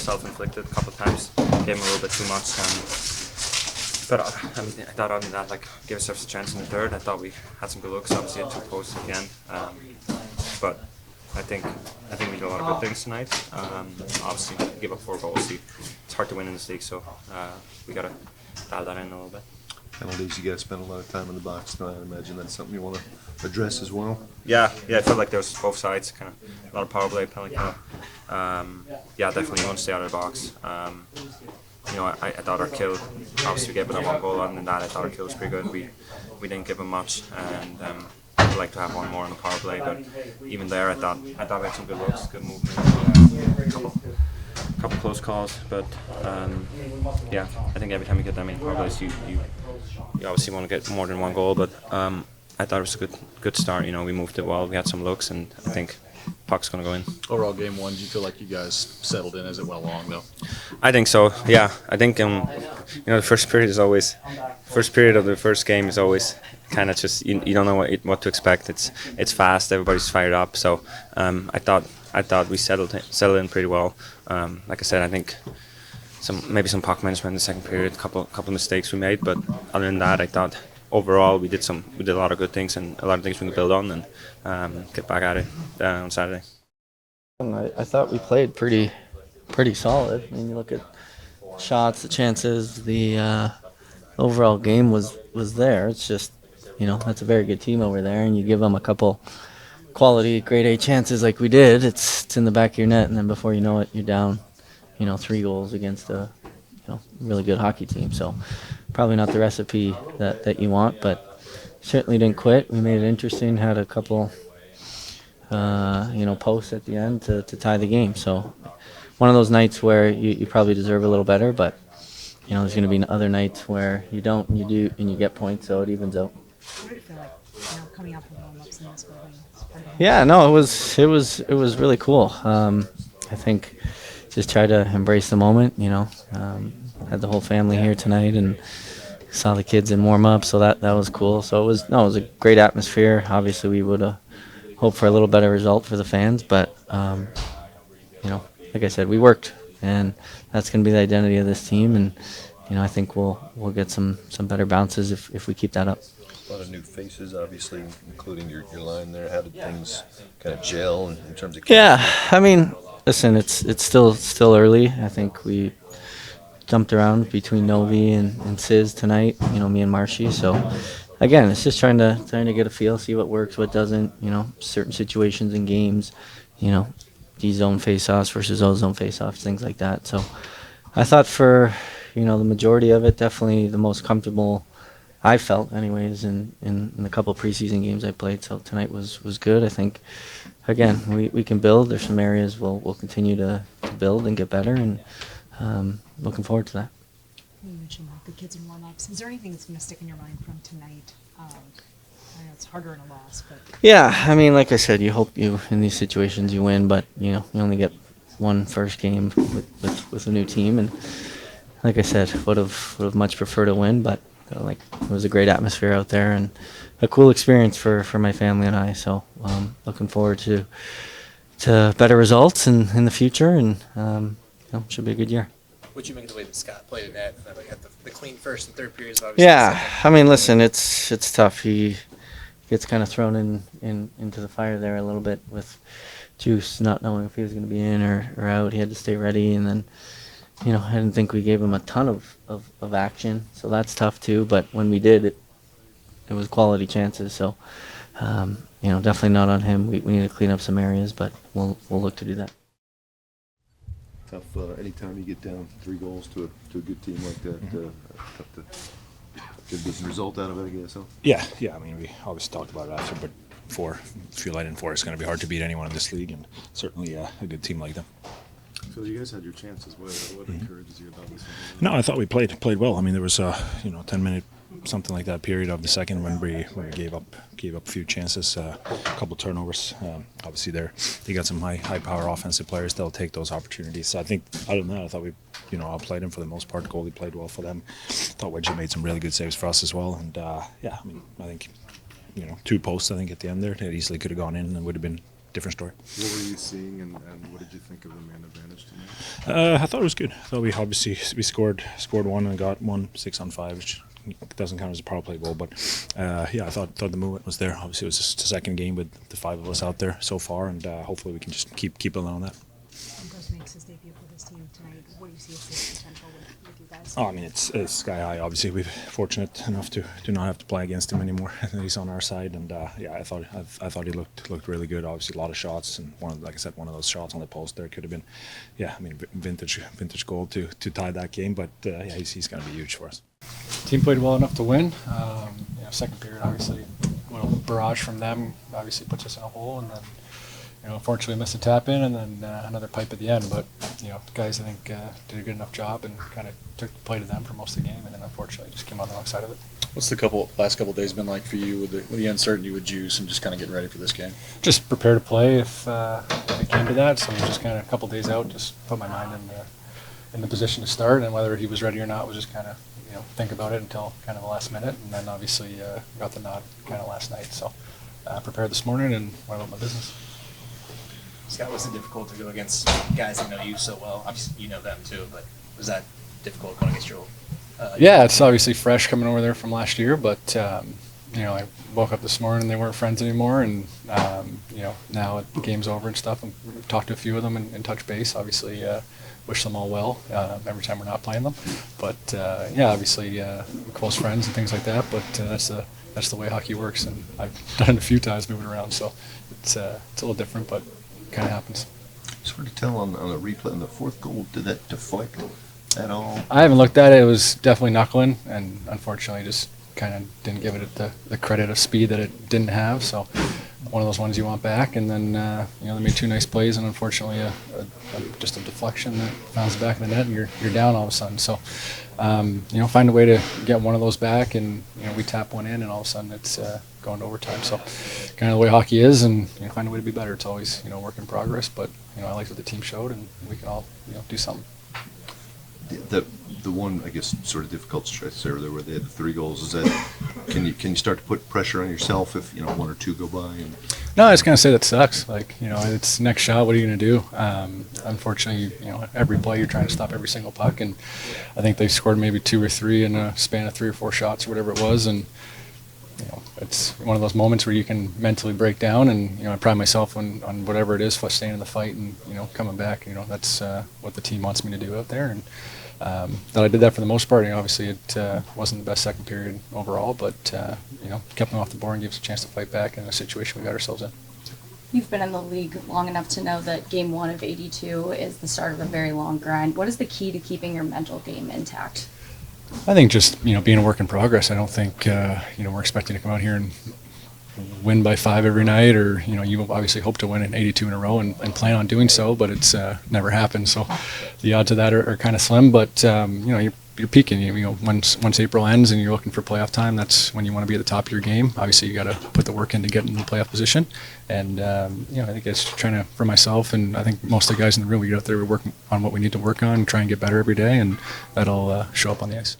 self-inflicted a couple of times. Gave him a little bit too much. But I thought other than that, gave ourselves a chance in the third. I thought we had some good looks. Obviously, had 2 posts at the end. But I think we did a lot of good things tonight. Obviously, we gave up 4 goals. It's hard to win in this league, so we got to dial that in a little bit. Penalties, you guys spent a lot of time in the box tonight. I imagine that's something you want to address as well. Yeah, I felt like there was both sides, kind of a lot of power play, penalty kill. Definitely you want to stay out of the box. I thought our kill, obviously we gave it a 1 goal, other than that I thought our kill was pretty good. We didn't give them much, and I'd like to have 1 more on the power play, but even there I thought we had some good looks, good movement, a couple close calls, but I think every time you get that many power plays, you obviously want to get more than 1 goal, but I thought it was a good start. We moved it well, we had some looks, and I think puck's going to go in. Overall, game 1, do you feel like you guys settled in as it went along, though? I think so. Yeah, I think the first period of the first game is always kind of just you don't know what to expect. It's fast, everybody's fired up. So I thought we settled in pretty well. Like I said, I think maybe some puck management in the second period, a couple mistakes we made, but other than that, I thought overall we did a lot of good things and a lot of things we can build on and get back at it on Saturday. I thought we played pretty solid. I mean, you look at shots, the chances, the overall game was there. It's just, that's a very good team over there, and you give them a couple quality grade A chances like we did, it's in the back of your net, and then before you know it, you're down, 3 goals against a really good hockey team. So probably not the recipe that you want, but certainly didn't quit. We made it interesting, had a couple posts at the end to tie the game. So one of those nights where you probably deserve a little better, but there's going to be other nights where you don't and you do and you get points, so it evens out. What did it feel like, coming out from warm-ups in this building? Yeah, no, it was really cool. I think just try to embrace the moment. Had the whole family here tonight and saw the kids in warm-up, so that was cool. So it was a great atmosphere. Obviously, we would have hoped for a little better result for the fans, but like I said, we worked, and that's going to be the identity of this team. And I think we'll get some better bounces if we keep that up. A lot of new faces, obviously, including your line there. How did things kind of gel in terms of? Yeah, I mean, listen, it's still early. I think we jumped around between Novi and Sis tonight. Me and Marshy. So again, it's just trying to get a feel, see what works, what doesn't. Certain situations in games. D-zone face-offs versus O-zone face-offs, things like that. So I thought for the majority of it, definitely the most comfortable I felt, anyways, in the couple preseason games I played. So tonight was good. I think, again, we can build. There's some areas we'll continue to build and get better, and looking forward to that. You mentioned the kids in warm-ups. Is there anything that's going to stick in your mind from tonight? I know it's harder in a loss, but yeah, I mean, like I said, you hope in these situations you win, but you only get one first game with a new team, and like I said, would have much preferred to win, but it was a great atmosphere out there and a cool experience for my family and I. So looking forward to better results in the future, and should be a good year. What you make of the way that Scott played in that? Had the clean first and third periods. Obviously. Yeah, I mean, listen, it's tough. He gets kind of thrown into the fire there a little bit with Juice not knowing if he was going to be in or out. He had to stay ready, and then I didn't think we gave him a ton of action, so that's tough too. But when we did, it was quality chances. So definitely not on him. We need to clean up some areas, but we'll look to do that. Tough. Anytime you get down 3 goals to a good team like that, tough to get a decent result out of it, I guess. Huh? Yeah. I mean, we always talked about it after, but if you light in 4, it's going to be hard to beat anyone in this league, and certainly a good team like them. So you guys had your chances. What encourages you about this one? No, I thought we played well. I mean, there was a 10-minute something like that period of the second when we gave up a few chances, a couple turnovers. Obviously, they got some high power offensive players. They'll take those opportunities. So I think other than that, I thought we outplayed them for the most part. The goalie played well for them. Thought Wedgewood made some really good saves for us as well. And I think 2 posts. I think at the end there, it easily could have gone in and would have been different story. What were you seeing, and what did you think of the man advantage tonight? I thought it was good. I thought we obviously scored one and got 6 on 5, which doesn't count as a power play goal. But yeah, I thought the movement was there. Obviously, it was just the second game with the 5 of us out there so far, and hopefully we can just keep along that. Stamkos makes his debut for this team tonight. What do you see as his potential with you guys? Oh, I mean, it's sky high. Obviously, we're fortunate enough to not have to play against him anymore. He's on our side, and yeah, I thought he looked really good. Obviously, a lot of shots, and like I said, one of those shots on the post there could have been, yeah, I mean, vintage goal to tie that game. But yeah, he's going to be huge for us. Team played well enough to win. Second period, obviously, a little barrage from them obviously puts us in a hole, and then unfortunately missed a tap in and then another pipe at the end. But the guys I think did a good enough job and kind of took the play to them for most of the game, and then unfortunately just came on the wrong side of it. What's the last couple of days been like for you with the uncertainty with Juice and just kind of getting ready for this game? Just prepare to play if it came to that. So just kind of a couple of days out, just put my mind in the position to start, and whether he was ready or not was just kind of think about it until kind of the last minute, and then obviously got the nod kind of last night. So prepared this morning and went about my business. Scott, was it difficult to go against guys that know you so well? Obviously, you know them too, but was that difficult going against your old? Yeah, it's obviously fresh coming over there from last year, but I woke up this morning and they weren't friends anymore, and now the game's over and stuff. And we've talked to a few of them and touch base. Obviously, wish them all well every time we're not playing them. But yeah, obviously close friends and things like that. But that's the way hockey works, and I've done it a few times moving around, so it's a little different, but it kind of happens. It's hard to tell on the replay on the fourth goal. Did that deflect at all? I haven't looked at it. It was definitely knuckling, and unfortunately just kind of didn't give it the credit of speed that it didn't have. So one of those ones you want back, and then they made 2 nice plays, and unfortunately just a deflection that bounced back in the net, and you're down all of a sudden. So find a way to get one of those back, and we tap one in, and all of a sudden it's going to overtime. So kind of the way hockey is, and find a way to be better. It's always work in progress, but I liked what the team showed, and we can all do something. The one, I guess, sort of difficult stretch there where they had the 3 goals, is that can you start to put pressure on yourself if 1 or 2 go by? And No, I was gonna say that sucks. Like it's next shot. What are you gonna do? Unfortunately, every play you're trying to stop every single puck, and I think they scored maybe 2 or 3 in a span of 3 or 4 shots or whatever it was, and it's one of those moments where you can mentally break down, and I pride myself on whatever it is, staying in the fight and coming back. That's what the team wants me to do out there, and that I did that for the most part. Obviously, it wasn't the best second period overall, but kept them off the board and gave us a chance to fight back in a situation we got ourselves in. You've been in the league long enough to know that game 1 of 82 is the start of a very long grind. What is the key to keeping your mental game intact? I think just being a work in progress. I don't think we're expecting to come out here and win by 5 every night, or you obviously hope to win in 82 in a row and plan on doing so, but it's never happened. So the odds of that are kind of slim. But you're peaking. Once April ends and you're looking for playoff time, that's when you want to be at the top of your game. Obviously, you got to put the work in to get in the playoff position. And I think it's for myself, and I think most of the guys in the room, we get out there, we work on what we need to work on, and try and get better every day, and that'll show up on the ice.